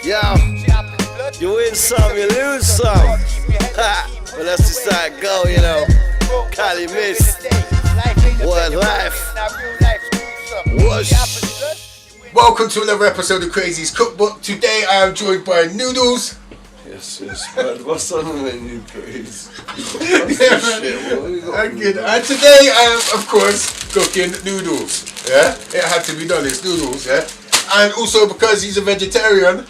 Yo, you win some, you lose some. Ha, but that's just how it go, you know. Cali Miss, World Life. Whoosh. Welcome to another episode of Krazys Cookbook. Today I am joined by Noodles. Yes, but what's on the menu, please? And today I am, of course, cooking noodles. Yeah, it had to be done. It's noodles. Yeah, and also because he's a vegetarian,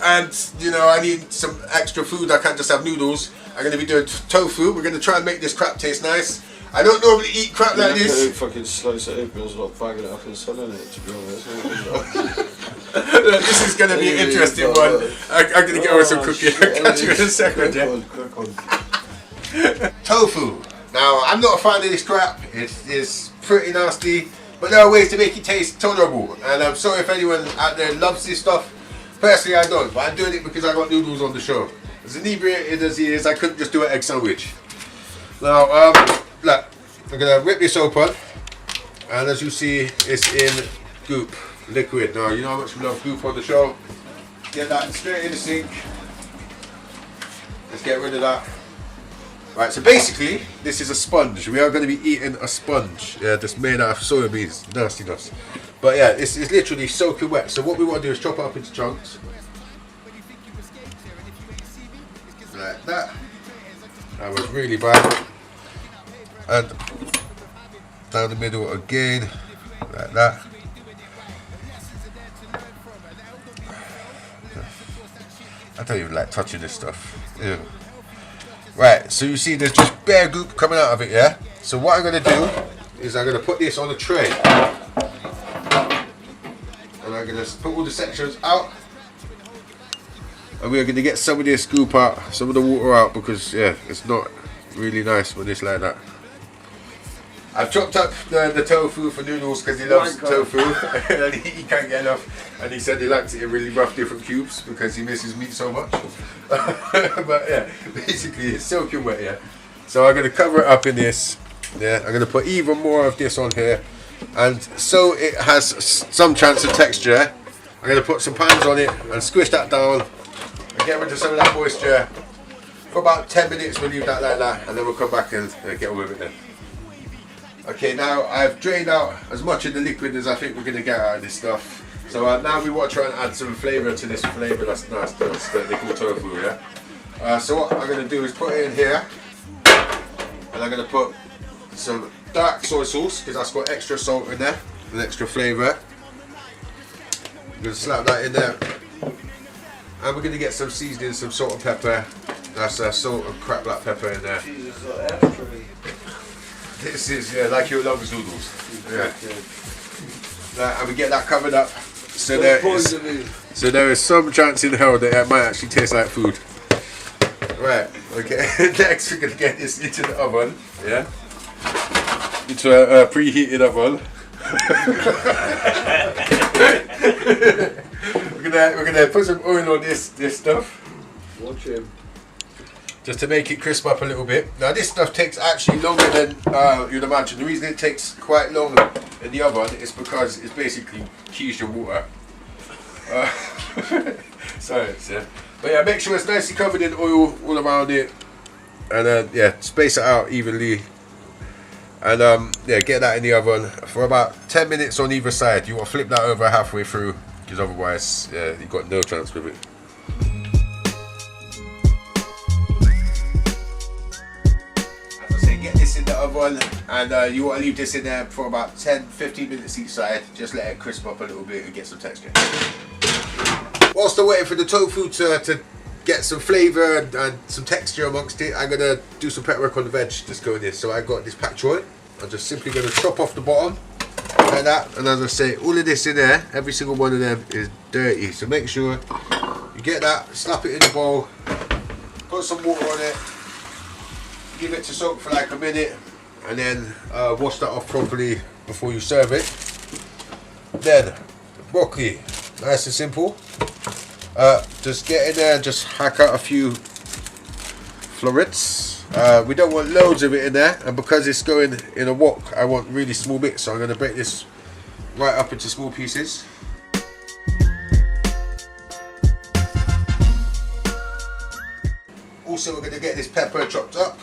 and you know I need some extra food. I can't just have noodles. I'm going to be doing tofu. We're going to try and make this crap taste nice. I don't normally eat crap like this. You fucking slice it open and not bagging it up and selling it, to be honest. This is going to be an interesting one. I'm going to get over some cooking. I'll catch you in a second. Yeah? Tofu. Now, I'm not a fan of this crap. It's pretty nasty, but there are ways to make it taste tolerable. And I'm sorry if anyone out there loves this stuff. Personally, I don't, but I'm doing it because I got noodles on the show. As inebriated as he is, I couldn't just do an egg sandwich. Now, look, I'm going to rip this open, and as you see, it's in goop, liquid. Now, you know how much we love goop on the show. Get that straight in the sink. Let's get rid of that. Right, so basically, this is a sponge. We are going to be eating a sponge that's made out of soya beans. Nastiness. But yeah, it's literally soaking wet. So what we want to do is chop it up into chunks. Like that. That was really bad. And down the middle again, like that. I don't even like touching this stuff. Ew. Right, so you see there's just bare goop coming out of it, yeah? So what I'm going to do is I'm going to put this on a tray. And I'm going to put all the sections out. And we're going to get some of this goop out, some of the water out, because yeah, it's not really nice when it's like that. I've chopped up the tofu for Noodles because he loves tofu and he can't get enough, and he said he likes it in really rough different cubes because he misses meat so much. But yeah, basically it's soaking wet, yeah. So I'm going to cover it up in this. Yeah, I'm going to put even more of this on here, and so it has some chance of texture. I'm going to put some pans on it and squish that down and get rid of some of that moisture. For about 10 minutes we'll leave that like that, and then we'll come back and get on with it then. Okay, now I've drained out as much of the liquid as I think we're going to get out of this stuff. So now we want to try and add some flavour to this flavour that's nice, that they call tofu, yeah? So what I'm going to do is put it in here, and I'm going to put some dark soy sauce because that's got extra salt in there and extra flavour. I'm going to slap that in there, and we're going to get some seasoning, some salt and pepper. That's salt and cracked black pepper in there. This is like your lover's noodles. Yeah. And we get that covered up. So there is some chance in hell that it might actually taste like food. Right, okay. Next we're gonna get this into the oven. Yeah. Into a preheated oven. we're gonna put some oil on this stuff. Watch him. Just to make it crisp up a little bit. Now this stuff takes actually longer than you'd imagine. The reason it takes quite long in the oven is because it's basically quiche and water. Sorry, but yeah, make sure it's nicely covered in oil all around it, and yeah, space it out evenly, and yeah, get that in the oven for about 10 minutes on either side. You want to flip that over halfway through, because otherwise, yeah, you've got no chance with it. Get this in the oven, and you want to leave this in there for about 10-15 minutes each side. Just let it crisp up a little bit and get some texture. Whilst I'm waiting for the tofu to get some flavour and some texture amongst it, I'm going to do some prep work on the veg that's going in. So I've got this pak choy. I'm just simply going to chop off the bottom like that, and as I say, all of this in there, every single one of them is dirty, so make sure you get that, slap it in the bowl, put some water on it, give it to soak for like a minute, and then wash that off properly before you serve it. Then broccoli, nice and simple. Just get in there and just hack out a few florets. We don't want loads of it in there, and because it's going in a wok, I want really small bits, so I'm going to break this right up into small pieces. also we're going to get this pepper chopped up,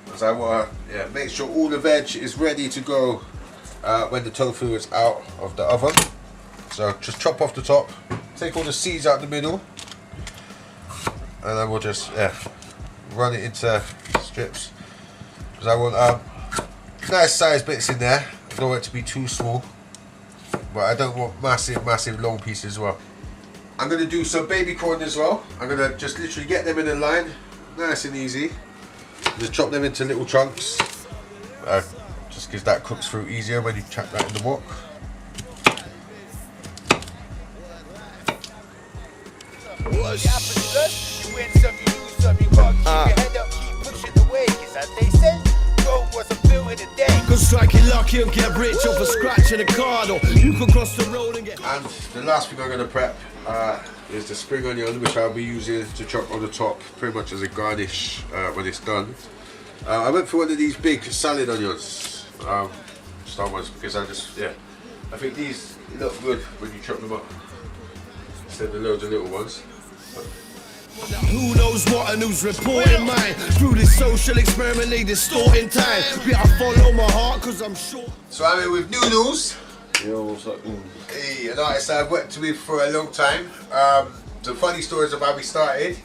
because I want to make sure all the veg is ready to go when the tofu is out of the oven. So just chop off the top, take all the seeds out the middle, and then we'll just run it into strips, because I want nice sized bits in there. I don't want it to be too small, but I don't want massive long pieces as well. I'm going to do some baby corn as well. I'm going to just literally get them in a line, nice and easy. Just chop them into little chunks, just because that cooks through easier when you chop that in the wok. Strike it lucky and get rich off a scratch in a card, or you can cross the road and get. And the last thing I'm going to prep is the spring onion, which I'll be using to chop on the top, pretty much as a garnish when it's done. I went for one of these big salad onions, star ones, because I think these look good when you chop them up instead of loads of little ones. Who knows what and who's reporting mine? Through this social experiment they distorting time. We I follow my heart cause I'm sure. So I'm here with Noodles. Yo, what's up? Hey, an artist I've worked with for a long time. Some funny stories of how we started.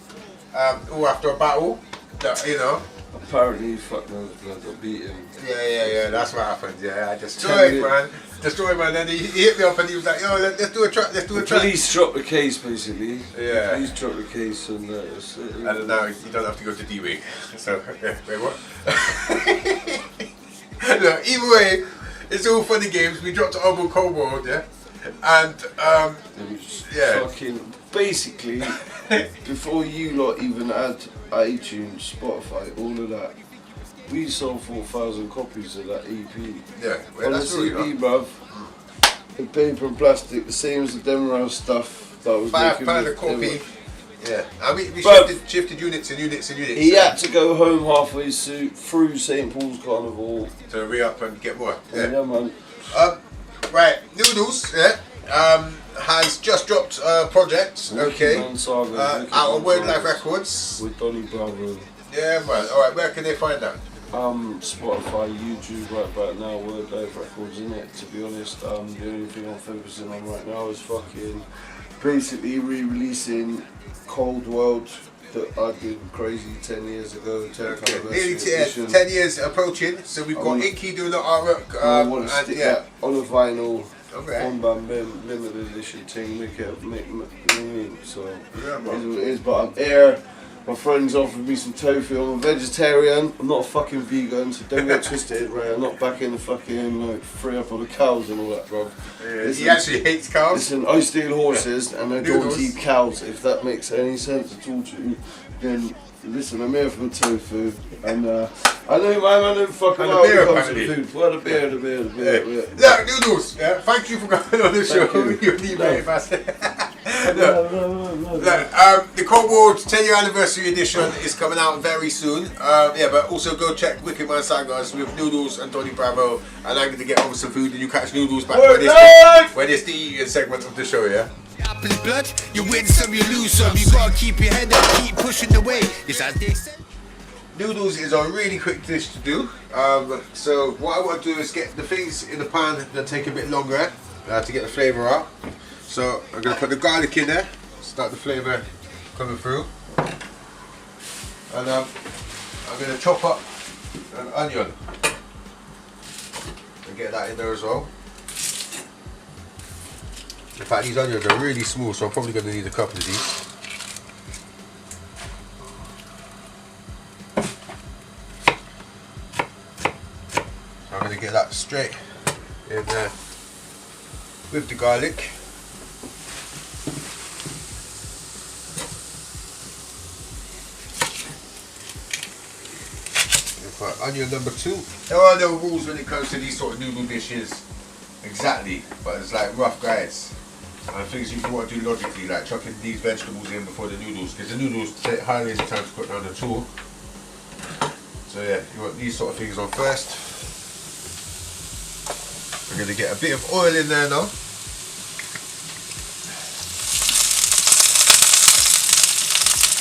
All after a battle, that, you know. Apparently, fuck knows, blood, got beaten. Yeah, that's what happened. Yeah, I destroyed, man. Then he hit me up and he was like, yo, let's do a track, Police dropped the case, basically. Yeah. Police dropped the case and and now you don't have to go to D-Week. So, wait, what? Look, either way, it's all funny games. We dropped Humble Cold, yeah? And, fucking, basically, before you lot even had iTunes, Spotify, all of that, we sold 4,000 copies of that EP. Yeah, well, on the that's really CD, bruv. In paper and plastic, the same as the Demerara stuff that was £5 a copy. Yeah, and we shifted units and units and units. He had to go home halfway through St. Paul's Carnival to re-up and get more. Yeah, man. Right, Noodles, has just dropped a project, out of WORDLIFE Records. With Donny Bravo. Yeah, man. Alright, where can they find that? Spotify, YouTube, right about now, WORDLIFE Records, innit? To be honest, the only thing I'm focusing on right now is fucking basically re-releasing Cold World that I did with KRAZY 10 years ago. 10th anniversary. 10 years approaching, so we've got Inky doing the artwork. I want to stick that on a vinyl. Okay. On limited edition thing, make it, so yeah, it is what it is. But I'm here. My friends offered me some tofu. I'm a vegetarian. I'm not a fucking vegan, so don't get twisted, right? I'm not back in the fucking free up all the cows and all that, bro. Yeah, he actually hates cows. Listen, I steal horses and I don't eat cows. If that makes any sense at all to you, then listen, I'm here for the tofu, and I know my man don't fuck about when it comes to food. Well, the beer. Look, Noodles, thank you for coming on the show. You're the very fast. The Cold War 10-year anniversary edition is coming out very soon. But also go check Wicked Man Sagas with Noodles and Donny Bravo, and I'm going to get over some food and you catch Noodles back when it's the eating segment of the show, yeah? Blood, you win some, you lose some. You gotta keep your head up, keep pushing the way. This as they say. Noodles is a really quick dish to do. So what I want to do is get the things in the pan that take a bit longer to get the flavour out. So I'm going to put the garlic in there, start the flavour coming through. And I'm going to chop up an onion and get that in there as well. In fact, these onions are really small, so I'm probably going to need a couple of these. So I'm going to get that straight in there with the garlic. For onion number 2. There are no rules when it comes to these sort of noodle dishes. Exactly, but it's like rough guides. And things you want to do logically, like chucking these vegetables in before the noodles, because the noodles take highly the time to cook down the tool. So yeah, you want these sort of things on first. We're going to get a bit of oil in there now.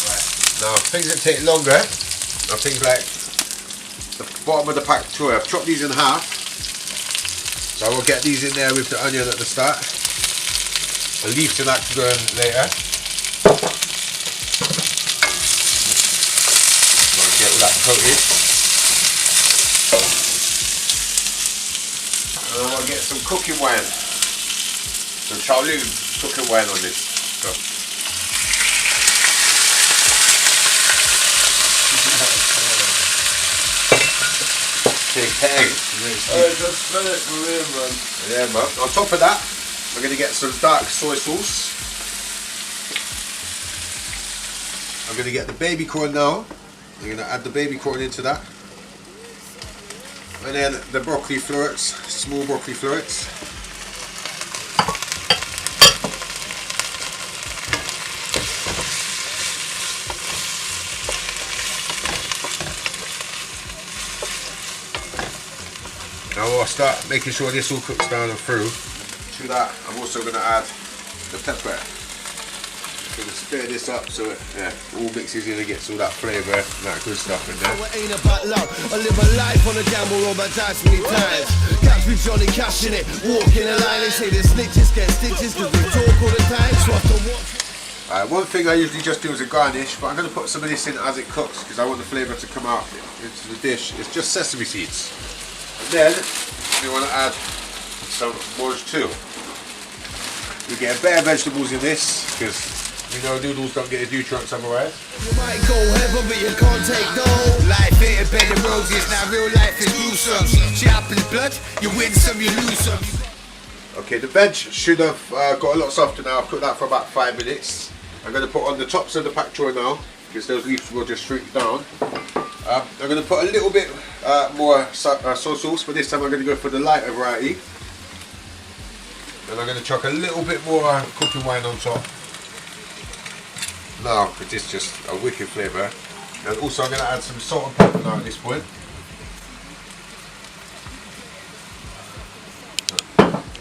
Right. Now things that take longer are things like the bottom of the pack too. I've chopped these in half, so I will get these in there with the onion at the start. The leaves of that to go in later. I'll get all that coated. And I want to get some cooking wine. Some Shaolin cooking wine on this. So. Hey, just spin it for me, man. Yeah, man. On top of that, we're going to get some dark soy sauce. I'm going to get the baby corn now. I'm going to add the baby corn into that. And then the broccoli florets, small broccoli florets. Now I'll start making sure this all cooks down and through. To that, I'm also going to add the pepper. I'm going to stir this up so it all mixes in and gets all that flavour and that good stuff in there. It ain't about love. I live a life on a gamble roll my dice many times. Catch me Johnny Cash in it, walking a line. They say the snitches get stitches because they talk all the time. So I have to watch. One thing I usually just do as a garnish, but I'm going to put some of this in as it cooks because I want the flavour to come out into the dish. It's just sesame seeds. And then we want to add some orange too. We get better vegetables in this because we know noodles don't get the nutrients otherwise. You might go heaven, but you can't take no. Life ain't a bed of roses, now real life is gruesome. She happens blood, you win some, you lose some. Okay, the veg should have got a lot softer now. I've cooked that for about 5 minutes. I'm going to put on the tops of the pak choy now because those leaves will just shrink down. I'm going to put a little bit more soy sauce, but this time I'm going to go for the lighter variety. And I'm going to chuck a little bit more cooking wine on top. Now, because it's just a wicked flavour. And also I'm going to add some salt and pepper now at this point.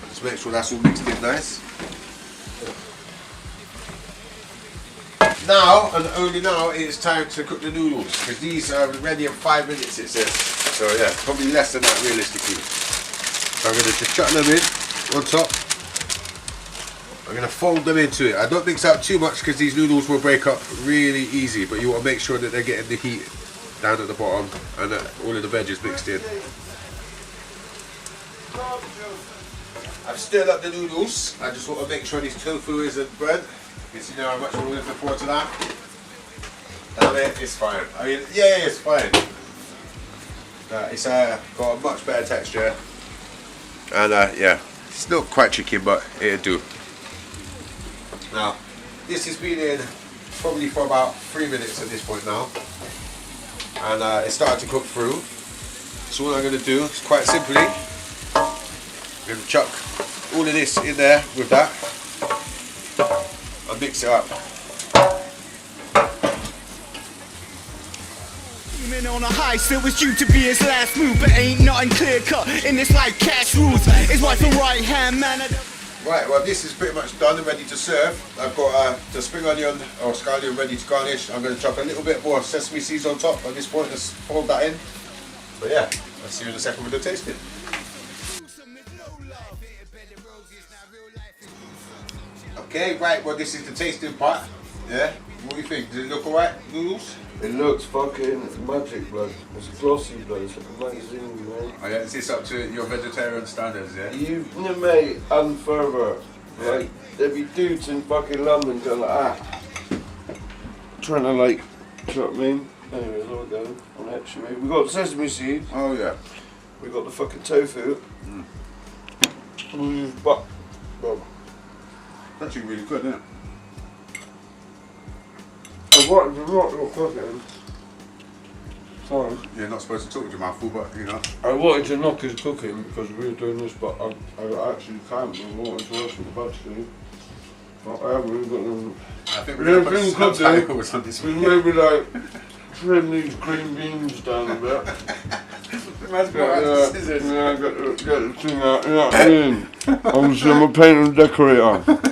Just make sure that's all mixed in nice. Now, and only now, it's time to cook the noodles, because these are ready in 5 minutes it says. So yeah, probably less than that realistically. So I'm going to just chuck them in on top. I'm going to fold them into it. I don't mix out too much because these noodles will break up really easy, but you want to make sure that they're getting the heat down at the bottom and that all of the veg is mixed in. I've stirred up the noodles. I just want to make sure this tofu isn't burnt. You see how much we're looking forward to that? Damn it, it's fine. I mean, yeah, it's fine. It's got a much better texture. And yeah, it's not quite chicken, but it'll do. Now, this has been in probably for about 3 minutes at this point now. And it's starting to cook through. So what I'm going to do is quite simply, I'm going to chuck all of this in there with that. And mix it up. On a heist, it was due to be his last move, but ain't nothing clear cut in this life. Cash rules. His wife a right hand man. Right, well this is pretty much done and ready to serve. I've got the spring onion or scallion ready to garnish. I'm going to chuck a little bit more sesame seeds on top at this point. Just fold that in. But yeah, I'll see you in a second with the tasting. Okay, right, well this is the tasting part. Yeah, what do you think? Does it look alright, noodles? It looks fucking magic, blood. It's glossy, blood. It's like a magazine, man. Oh yeah, is this up to your vegetarian standards, yeah? You, mate, and further. Yeah. Like, there be dudes in fucking London going like that. Trying to like, do you know what I mean? Anyways, I'll go on actually. We got sesame seeds. Oh yeah. We got the fucking tofu. We use butter. That's actually really good, isn't it? I wanted to knock your cooking. Sorry. You're not supposed to talk with your mouth full, but you know. I wanted to knock his cooking because we were doing this, but I actually can't. I wanted to listen to Battery. But I haven't really got them. I think we're going to put subtitles on this one. Maybe like trim these green beans down a bit. Yeah, scissors. Yeah, get the thing out, you know what I mean? Obviously I'm a painter and decorator.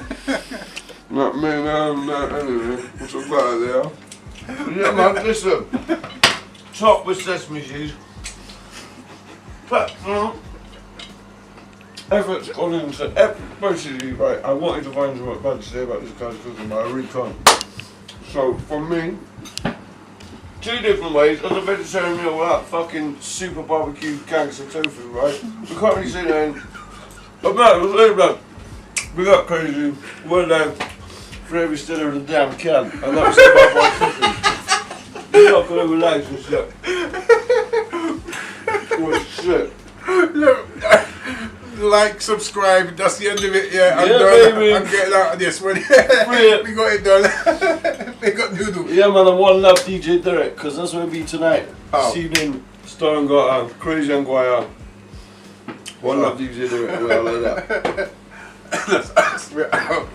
Not me, no, anyway, what's up there? Yeah, man, listen. Top with sesame seeds. But, effort's gone into basically, right, I wanted to find something bad to say about this guy's cooking, but I really can't. So, for me, 2 different ways. As a vegetarian meal without fucking super barbecue gangster tofu, right? We can't really say that. But man, it was really bad. We got crazy. We're now for every stiller in the damn can. And that was about my cooking. You're not gonna relax and shit. Oh shit. Look, like, subscribe, that's the end of it, yeah. I'm Yeah, done. baby. I'm getting out of this one. We got it done. We got Noodles. Yeah man, and one love DJ Derek, because that's where we be tonight. Oh. This evening, Star got Crazy and Guaya. One love DJ Derek, we all like that. We're out.